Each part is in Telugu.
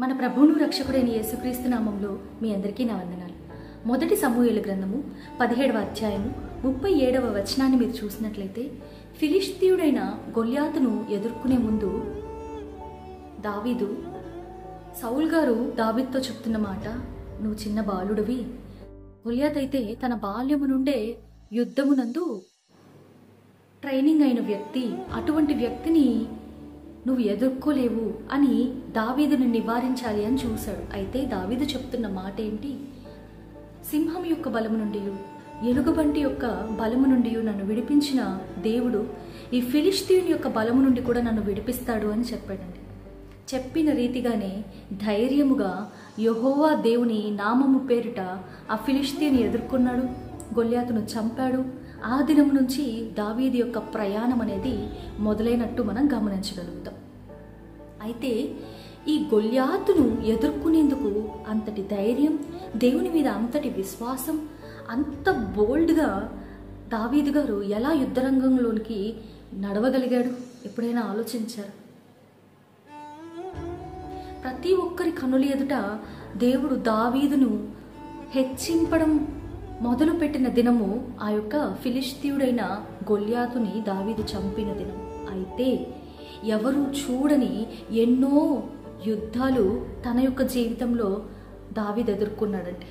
మన ప్రభువును రక్షకుడైన యేసుక్రీస్తు నామంలో మీ అందరికీ నా వందనాలు. మొదటి సమూయేలు గ్రంథము 17వ అధ్యాయము 37వ వచనాన్ని మీరు చూసినట్లయితే, ఫిలిష్తీయుడైన గొల్యాతును ఎదుర్కొనే ముందు దావీదు, సౌల్ గారు దావీదుతో చెప్తున్న మాట, నువ్వు చిన్న బాలుడివి. గొల్యాతు అయితే తన బాల్యము నుండే యుద్ధమునందు ట్రైనింగ్ అయిన వ్యక్తి, అటువంటి వ్యక్తిని నువ్వు ఎదుర్కోలేవు అని దావీదుని నివారించాలి అని చూశాడు. అయితే దావీదు చెప్తున్న మాట ఏంటి? సింహం యొక్క బలము నుండి, ఎలుగుబంటి యొక్క బలము నుండి నన్ను విడిపించిన దేవుడు ఈ ఫిలిష్తీయుని యొక్క బలము నుండి కూడా నన్ను విడిపిస్తాడు అని చెప్పాడండి. చెప్పిన రీతిగానే ధైర్యముగా యెహోవా దేవుని నామము పేరిట ఆ ఫిలిష్తీయుని ఎదుర్కొన్నాడు, గొల్యాతును చంపాడు. ఆ దినం నుంచి దావీదు యొక్క ప్రయాణం అనేది మొదలైనట్టు మనం గమనించగలుగుతాం. అయితే ఈ గొల్యాతును ఎదుర్కొనేందుకు అంతటి ధైర్యం, దేవుని మీద అంతటి విశ్వాసం, అంత బోల్డ్గా దావీదు గారు ఎలా యుద్ధరంగంలోనికి నడవగలిగాడు? ఎప్పుడైనా ఆలోచించారు? ప్రతి ఒక్కరి కనుల ఎదుట దేవుడు దావీదును హెచ్చింపడం మొదలుపెట్టిన దినము ఆ యొక్క ఫిలిష్తీయుడైన గొల్యాతుని దావీదు చంపిన దినం. అయితే ఎవరు చూడని ఎన్నో యుద్ధాలు తన యొక్క జీవితంలో దావీదు ఎదుర్కొన్నాడంటే,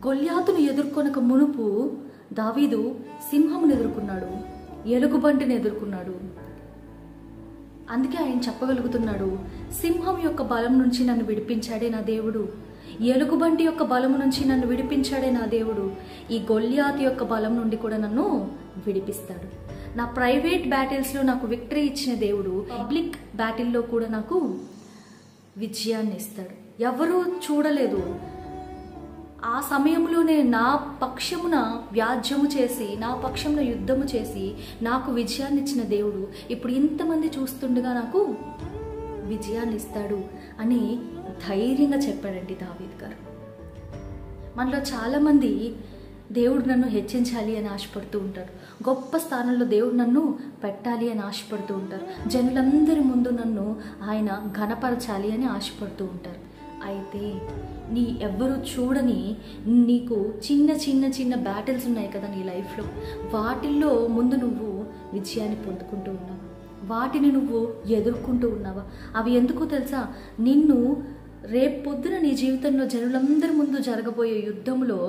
గొల్యాతును ఎదుర్కొనక మునుపు దావీదు సింహమును ఎదుర్కొన్నాడు, ఎలుగుబంటిని ఎదుర్కొన్నాడు. అందుకే ఆయన చెప్పగలుగుతున్నాడు, సింహం యొక్క బలం నుంచి నన్ను విడిపించాడే నా దేవుడు, ఎలుగుబంటి యొక్క బలము నుంచి నన్ను విడిపించాడే నా దేవుడు, ఈ గొల్యాతు యొక్క బలం నుండి కూడా నన్ను విడిపిస్తాడు. నా ప్రైవేట్ బ్యాటిల్స్లో నాకు విక్టరీ ఇచ్చిన దేవుడు పబ్లిక్ బ్యాటిల్లో కూడా నాకు విజయాన్ని ఇస్తాడు. ఎవరూ చూడలేదు, ఆ సమయంలోనే నా పక్షమున వ్యాజ్యము చేసి, నా పక్షమున యుద్ధము చేసి నాకు విజయాన్ని ఇచ్చిన దేవుడు ఇప్పుడు ఇంతమంది చూస్తుండగా నాకు విజయాన్ని ఇస్తాడు అని ధైర్యంగా చెప్పాడండి దావీదు గారు. మనలో చాలామంది దేవుడు నన్ను హెచ్చించాలి అని ఆశపడుతూ ఉంటారు, గొప్ప స్థానంలో దేవుడు నన్ను పెట్టాలి అని ఆశపడుతూ ఉంటారు, జనులందరి ముందు నన్ను ఆయన ఘనపరచాలి అని ఆశపడుతూ ఉంటారు. అయితే ఎవ్వరూ చూడని నీకు చిన్న చిన్న చిన్న బ్యాటిల్స్ ఉన్నాయి కదా నీ లైఫ్లో, వాటిల్లో ముందు నువ్వు విజయాన్ని పొందుకుంటూ ఉన్నావు, వాటిని నువ్వు ఎదుర్కొంటూ ఉన్నావా? అవి ఎందుకో తెలుసా? నిన్ను రేపు పొద్దున నీ జీవితంలో జనులందరి ముందు జరగబోయే యుద్ధంలో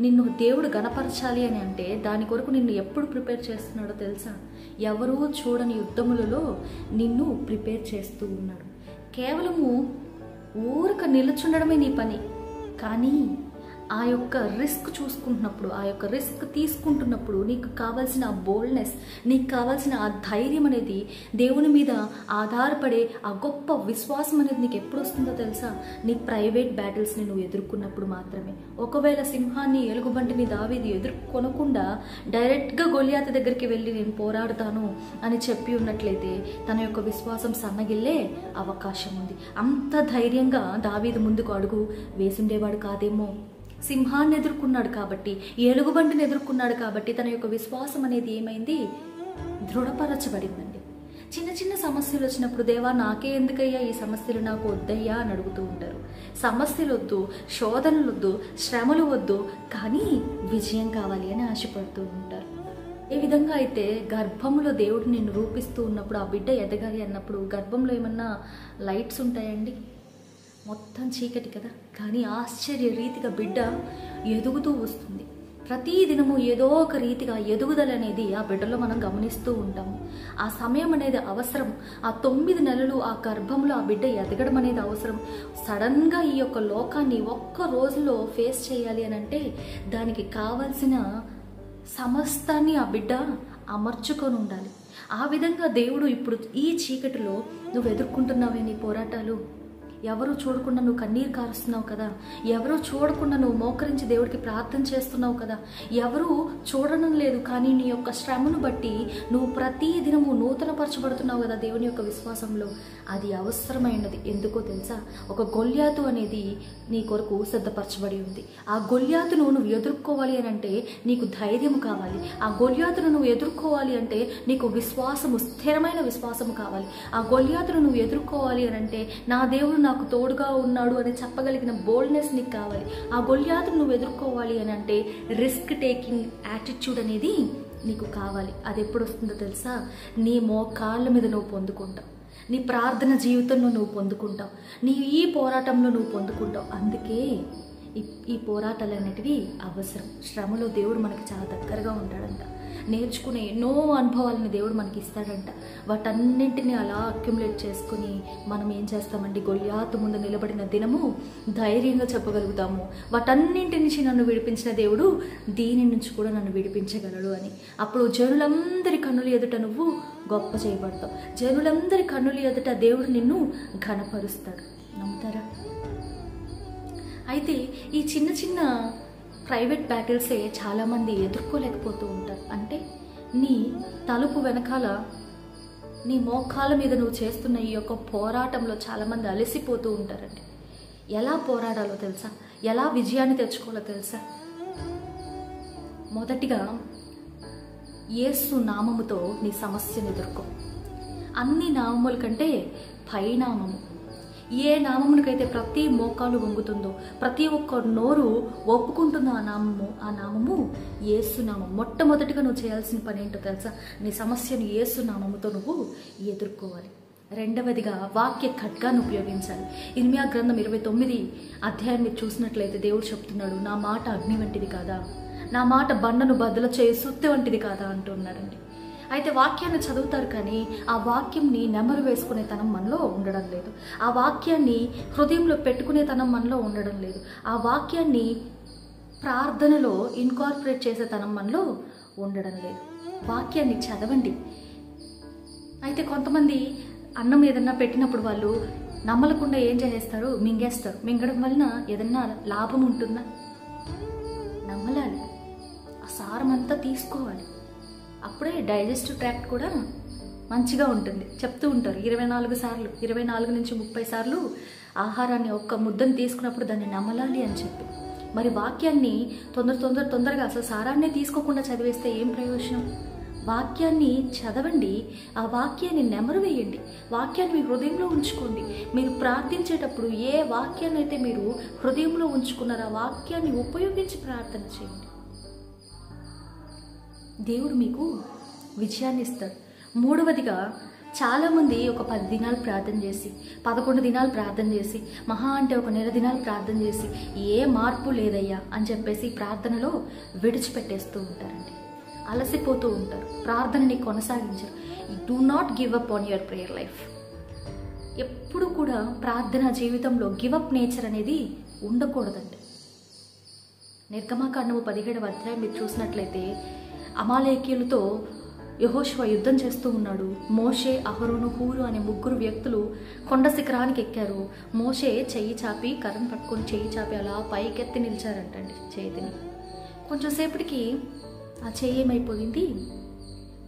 నిన్ను దేవుడు గణపరచాలి అని అంటే దాని కొరకు నిన్ను ఎప్పుడు ప్రిపేర్ చేస్తున్నాడో తెలుసా? ఎవరూ చూడని యుద్ధములలో నిన్ను ప్రిపేర్ చేస్తూ ఉన్నాడు. కేవలము ఊరక నిలుచుండడమే నీ పని, కానీ ఆ యొక్క రిస్క్ చూసుకుంటున్నప్పుడు, ఆ యొక్క రిస్క్ తీసుకుంటున్నప్పుడు నీకు కావాల్సిన ఆ బోల్డ్నెస్, నీకు కావాల్సిన ఆ ధైర్యం అనేది, దేవుని మీద ఆధారపడే ఆ గొప్ప విశ్వాసం అనేది నీకు ఎప్పుడు వస్తుందో తెలుసా? నీ ప్రైవేట్ బ్యాటిల్స్ని నువ్వు ఎదుర్కొన్నప్పుడు మాత్రమే. ఒకవేళ సింహాన్ని, ఎలుగుబంటిని దావీదు ఎదుర్కొనకుండా డైరెక్ట్గా గొల్యాతు దగ్గరికి వెళ్ళి నేను పోరాడతాను అని చెప్పి ఉన్నట్లయితే తన యొక్క విశ్వాసం సన్నగిల్లే అవకాశం ఉంది. అంత ధైర్యంగా దావీదు ముందుకు అడుగు వేసుండేవాడు కాదేమో. సింహాన్ని ఎదుర్కొన్నాడు కాబట్టి, ఎలుగుబంటిని ఎదుర్కొన్నాడు కాబట్టి తన యొక్క విశ్వాసం అనేది ఏమైంది? దృఢపరచబడిందండి. చిన్న చిన్న సమస్యలు వచ్చినప్పుడు, దేవా నాకే ఎందుకయ్యా ఈ సమస్యలు, నాకు వద్దయ్యా అని అడుగుతూ ఉంటారు. సమస్యలు వద్దు, శోధనలు వద్దు, శ్రమలు వద్దు, కానీ విజయం కావాలి అని ఆశపడుతూ ఉంటారు. ఏ విధంగా అయితే గర్భంలో దేవుడు నిన్ను రూపిస్తూ ఉన్నప్పుడు, ఆ బిడ్డ ఎదగాలి అన్నప్పుడు గర్భంలో ఏమన్నా లైట్స్ ఉంటాయండి? మొత్తం చీకటి కదా, కానీ ఆశ్చర్య రీతిగా బిడ్డ ఎదుగుతూ వస్తుంది. ప్రతి దినము ఏదో ఒక రీతిగా ఎదుగుదల అనేది ఆ బిడ్డలో మనం గమనిస్తూ ఉంటాము. ఆ సమయం అనేది అవసరం. ఆ 9 నెలలు ఆ గర్భంలో ఆ బిడ్డ ఎదగడం అనేది అవసరం. సడన్గా ఈ యొక్క లోకాన్ని ఒక్క రోజులో ఫేస్ చేయాలి అని అంటే దానికి కావలసిన సమస్తాన్ని ఆ బిడ్డ అమర్చుకొని ఉండాలి. ఆ విధంగా దేవుడు ఇప్పుడు ఈ చీకటిలో నువ్వు ఎదుర్కొంటున్నావే నీ పోరాటాలు, ఎవరు చూడకుండా నువ్వు కన్నీరు కారుస్తున్నావు కదా, ఎవరు చూడకుండా నువ్వు మోకరించి దేవుడికి ప్రార్థన చేస్తున్నావు కదా, ఎవరు చూడడం లేదు కానీ నీ యొక్క శ్రమను బట్టి నువ్వు ప్రతి దినము నూతనపరచబడుతున్నావు కదా దేవుని యొక్క విశ్వాసంలో. అది అవసరమైనది. ఎందుకో తెలుసా? ఒక గొల్యాతు అనేది నీ కొరకు సిద్ధపరచబడి ఉంది. ఆ గొల్యాతును నువ్వు ఎదుర్కోవాలి అని అంటే నీకు ధైర్యం కావాలి. ఆ గొల్యాతును నువ్వు ఎదుర్కోవాలి అంటే నీకు విశ్వాసము, స్థిరమైన విశ్వాసము కావాలి. ఆ గొల్యాతును నువ్వు ఎదుర్కోవాలి అని అంటే నా దేవుడు నా నాకు తోడుగా ఉన్నాడు అని చెప్పగలిగిన బోల్డ్నెస్ నీకు కావాలి. ఆ గొల్యాతును నువ్వు ఎదుర్కోవాలి అని అంటే రిస్క్ టేకింగ్ యాటిట్యూడ్ అనేది నీకు కావాలి. అది ఎప్పుడు వస్తుందో తెలుసా? నీ మోకాళ్ళ మీద నువ్వు పొందుకుంటావు, నీ ప్రార్థన జీవితంలో నువ్వు పొందుకుంటావు, నీ ఈ పోరాటంలో నువ్వు పొందుకుంటావు. అందుకే ఈ పోరాటాలు అనేటివి అవసరం. శ్రమలో దేవుడు మనకి చాలా దగ్గరగా ఉంటాడంట. నేర్చుకునే ఎన్నో అనుభవాలను దేవుడు మనకి ఇస్తాడంట. వాటన్నింటినీ అలా అక్యుములేట్ చేసుకుని మనం ఏం చేస్తామండి, గొల్యాతు ముందు నిలబడిన దినము ధైర్యంగా చెప్పగలుగుతాము, వాటన్నింటి నుంచి నన్ను విడిపించిన దేవుడు దీని నుంచి కూడా నన్ను విడిపించగలడు అని. అప్పుడు జనులందరి కన్నుల ఎదుట నువ్వు గొప్ప చేయబడతావు. జనులందరి కన్నుల ఎదుట దేవుడు నిన్ను ఘనపరుస్తాడు. నమ్ముతారా? అయితే ఈ చిన్న చిన్న ప్రైవేట్ బ్యాటిల్సే చాలామంది ఎదుర్కోలేకపోతూ ఉంటారు. అంటే నీ తలుపు వెనకాల నీ మోకాల మీద నువ్వు చేస్తున్న ఈ యొక్క పోరాటంలో చాలామంది అలసిపోతూ ఉంటారండి. ఎలా పోరాడాలో తెలుసా? ఎలా విజయాన్ని తెచ్చుకోవాలో తెలుసా? మొదటిగా యేసు నామముతో నీ సమస్యను ఎదుర్కో. అన్ని నామముల కంటే పైనామము, ఏ నామమునికైతే ప్రతి మోకాలు వంగుతుందో, ప్రతి ఒక్క నోరు ఒప్పుకుంటుందో ఆ నామము యేసు నామం. మొట్టమొదటిగా నువ్వు చేయాల్సిన పని ఏంటో తెలుసా? నీ సమస్యను యేసు నామముతో నువ్వు ఎదుర్కోవాలి. రెండవదిగా వాక్య ఖడ్గాన్ని ఉపయోగించాలి. ఇర్మియా గ్రంథం 29 అధ్యాయాన్ని చూసినట్లయితే దేవుడు చెప్తున్నాడు, నా మాట అగ్ని వంటిది కాదా, నా మాట బండను బద్దలు చేయి సుత్తి వంటిది కాదా అంటున్నాడండి. అయితే వాక్యాన్ని చదువుతారు కానీ ఆ వాక్యంని నెమరు వేసుకునే తనం మనలో ఉండడం లేదు. ఆ వాక్యాన్ని హృదయంలో పెట్టుకునే తనం మనలో ఉండడం లేదు. ఆ వాక్యాన్ని ప్రార్థనలో ఇన్కార్పొరేట్ చేసే తనం మనలో ఉండడం లేదు. వాక్యాన్ని చదవండి. అయితే కొంతమంది అన్నం ఏదన్నా పెట్టినప్పుడు వాళ్ళు నమ్మలకుండా ఏం చేసేస్తారు, మింగేస్తారు. మింగడం వలన ఏదన్నా లాభం ఉంటుందా? నమ్మలాలి, ఆ సారం అంతా తీసుకోవాలి. అప్పుడే డైజెస్టివ్ ట్రాక్ట్ కూడా మంచిగా ఉంటుంది. చెప్తూ ఉంటారు 24 సార్లు, 24 నుంచి 30 సార్లు ఆహారాన్ని ఒక్క ముద్దను తీసుకున్నప్పుడు దాన్ని నమలాలి అని చెప్పి. మరి వాక్యాన్ని తొందరగా అసలు సారాన్నే తీసుకోకుండా చదివేస్తే ఏం ప్రయోజనం? వాక్యాన్ని చదవండి, ఆ వాక్యాన్ని నెమరు వేయండి, వాక్యాన్ని మీ హృదయంలో ఉంచుకోండి. మీరు ప్రార్థించేటప్పుడు ఏ వాక్యాన్ని అయితే మీరు హృదయంలో ఉంచుకున్నారో ఆ వాక్యాన్ని ఉపయోగించి ప్రార్థన చేయండి. దేవుడు మీకు విజయాన్ని ఇస్తాడు. మూడవదిగా చాలామంది ఒక 10 దినాలు ప్రార్థన చేసి, 11 దినాలు ప్రార్థన చేసి, మహా అంటే ఒక నెల దినాలు ప్రార్థన చేసి ఏ మార్పు లేదయ్యా అని చెప్పేసి ప్రార్థనలో విడిచిపెట్టేస్తూ ఉంటారండి. అలసిపోతూ ఉంటారు, ప్రార్థనని కొనసాగించరు. Do not give up on your prayer life. ఎప్పుడు కూడా ప్రార్థన జీవితంలో గివ్ అప్ నేచర్ అనేది ఉండకూడదండి. నిర్గమాకాండము 17వ అధ్యాయం మీరు చూసినట్లయితే అమాలేకీయులతో యెహోషువ యుద్ధం చేస్తూ ఉన్నాడు. మోషే, అహరోను, హూరు అనే 3 వ్యక్తులు కొండ శిఖరానికి ఎక్కారు. మోషే చెయ్యి చాపి, కర్రను పట్టుకొని చెయ్యి చాపి అలా పైకెత్తి నిలిచారంటండి చేతిని. కొంచెంసేపటికి ఆ చెయ్యి ఏమైపోయింది,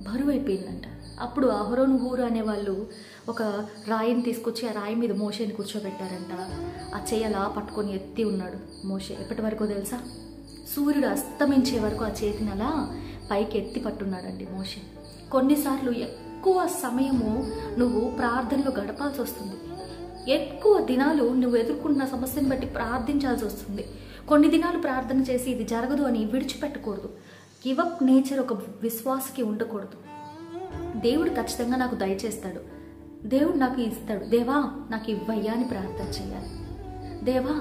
బరువు అయిపోయిందంట. అప్పుడు అహరోను, హూరు అనే వాళ్ళు ఒక రాయిని తీసుకొచ్చి ఆ రాయి మీద మోషేని కూర్చోబెట్టారంట. ఆ చెయ్యి అలా పట్టుకొని ఎత్తి ఉన్నాడు మోషే. ఎప్పటి వరకు తెలుసా? సూర్యుడు అస్తమించే వరకు ఆ చేతిని అలా పైకి ఎత్తి పట్టున్నాడండి మోషే. కొన్నిసార్లు ఎక్కువ సమయము నువ్వు ప్రార్థనలో గడపాల్సి వస్తుంది. ఎక్కువ దినాలు నువ్వు ఎదుర్కొన్న సమస్యను బట్టి ప్రార్థించాల్సి వస్తుంది. కొన్ని దినాలు ప్రార్థన చేసి ఇది జరగదు అని విడిచిపెట్టకూడదు. గివప్ నేచర్ ఒక విశ్వాసకి ఉండకూడదు. దేవుడు ఖచ్చితంగా నాకు దయచేస్తాడు, దేవుడు నాకు ఇస్తాడు, దేవా నాకు ఇవ్వయ్యా అని ప్రార్థన చేయాలి. దేవా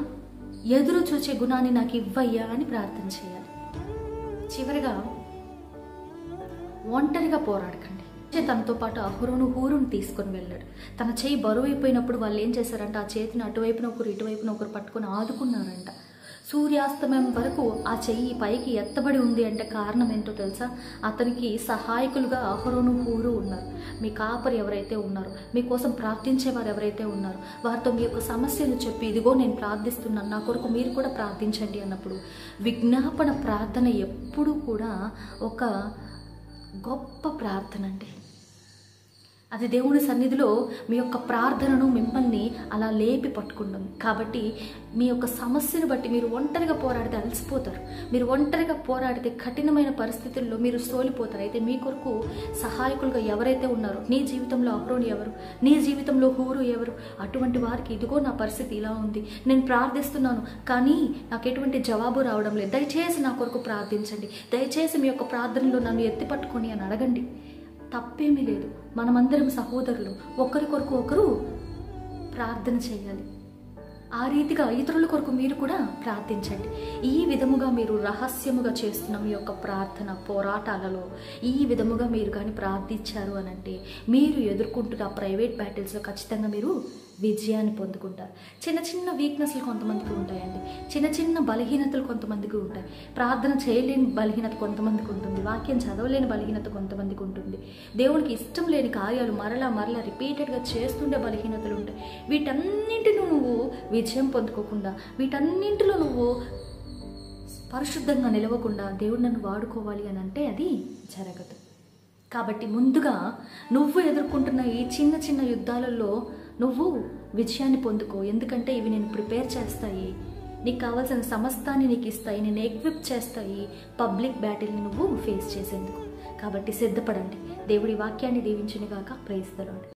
ఎదురు చూచే గుణాన్ని నాకు ఇవ్వయ్యా అని ప్రార్థన చేయాలి. చివరిగా ఒంటరిగా పోరాడకండి. తనతో పాటు అహరోను, హూరును తీసుకొని వెళ్ళాడు. తన చేయి బరువు అయిపోయినప్పుడు వాళ్ళు ఏం చేశారంట, ఆ చేతిని అటువైపున ఒకరు ఇటువైపున ఒకరు పట్టుకొని ఆదుకున్నారంట. సూర్యాస్తమయం వరకు ఆ చెయ్యి పైకి ఎత్తబడి ఉంది అంటే కారణం ఏంటో తెలుసా? అతనికి సహాయకులుగా అహరోను, హూరు ఉన్నారు. మీ కాపరి ఎవరైతే ఉన్నారో, మీకోసం ప్రార్థించేవారు ఎవరైతే ఉన్నారో వారితో మీ యొక్క సమస్యను చెప్పి, ఇదిగో నేను ప్రార్థిస్తున్నాను, నా కొరకు మీరు కూడా ప్రార్థించండి అన్నప్పుడు విజ్ఞాపన ప్రార్థన ఎప్పుడూ కూడా ఒక గొప్ప ప్రార్థన అండి. అది దేవుని సన్నిధిలో మీ యొక్క ప్రార్థనను మిమ్మల్ని అలా లేపి పట్టుకుంటుంది. కాబట్టి మీ యొక్క సమస్యను బట్టి మీరు ఒంటరిగా పోరాడితే అలసిపోతారు. మీరు ఒంటరిగా పోరాడితే కఠినమైన పరిస్థితుల్లో మీరు సోలిపోతారు. అయితే మీ కొరకు సహాయకులుగా ఎవరైతే ఉన్నారో, నీ జీవితంలో అహరోను ఎవరు, నీ జీవితంలో హూరు ఎవరు, అటువంటి వారికి ఇదిగో నా పరిస్థితి ఇలా ఉంది, నేను ప్రార్థిస్తున్నాను కానీ నాకు ఎటువంటి జవాబు రావడం లేదు, దయచేసి నా కొరకు ప్రార్థించండి, దయచేసి మీ యొక్క ప్రార్థనలో నన్ను ఎత్తి పట్టుకొని అని అడగండి. తప్పేమీ లేదు. మనమందరం సహోదరులు, ఒకరి కొరకు ఒకరు ప్రార్థన చేయాలి. ఆ రీతిగా ఇతరుల కొరకు మీరు కూడా ప్రార్థించండి. ఈ విధముగా మీరు రహస్యముగా చేస్తున్న మీ యొక్క ప్రార్థన పోరాటాలలో ఈ విధముగా మీరు కానీ ప్రార్థించారు అనంటే మీరు ఎదుర్కొంటున్న ప్రైవేట్ బ్యాటిల్స్లో ఖచ్చితంగా మీరు విజయాన్ని పొందుకుంటారు. చిన్న చిన్న వీక్నెస్లు కొంతమందికి ఉంటాయండి, చిన్న చిన్న బలహీనతలు కొంతమందికి ఉంటాయి. ప్రార్థన చేయలేని బలహీనత కొంతమందికి ఉంటుంది, వాక్యం చదవలేని బలహీనత కొంతమందికి ఉంటుంది, దేవునికి ఇష్టం లేని కార్యాలు మరలా మరలా రిపీటెడ్గా చేస్తుండే బలహీనతలు ఉంటాయి. వీటన్నింటిలో నువ్వు విజయం పొందుకోకుండా, వీటన్నింటిలో నువ్వు పరిశుద్ధంగా నిలవకుండా దేవుడు నన్ను వాడుకోవాలి అని అంటే అది జరగదు. కాబట్టి ముందుగా నువ్వు ఎదుర్కొంటున్న ఈ చిన్న చిన్న యుద్ధాలలో నువ్వు విజయాన్ని పొందుకో. ఎందుకంటే ఇవి నేను ప్రిపేర్ చేస్తాయి, నీకు కావాల్సిన సమస్తాన్ని నీకు ఇస్తాయి, నేను ఎక్విప్ చేస్తాయి పబ్లిక్ బ్యాటిల్ని నువ్వు ఫేస్ చేసేందుకు. కాబట్టి సిద్ధపడండి. దేవుడి వాక్యాన్ని దీవించును గాక. Praise the lord.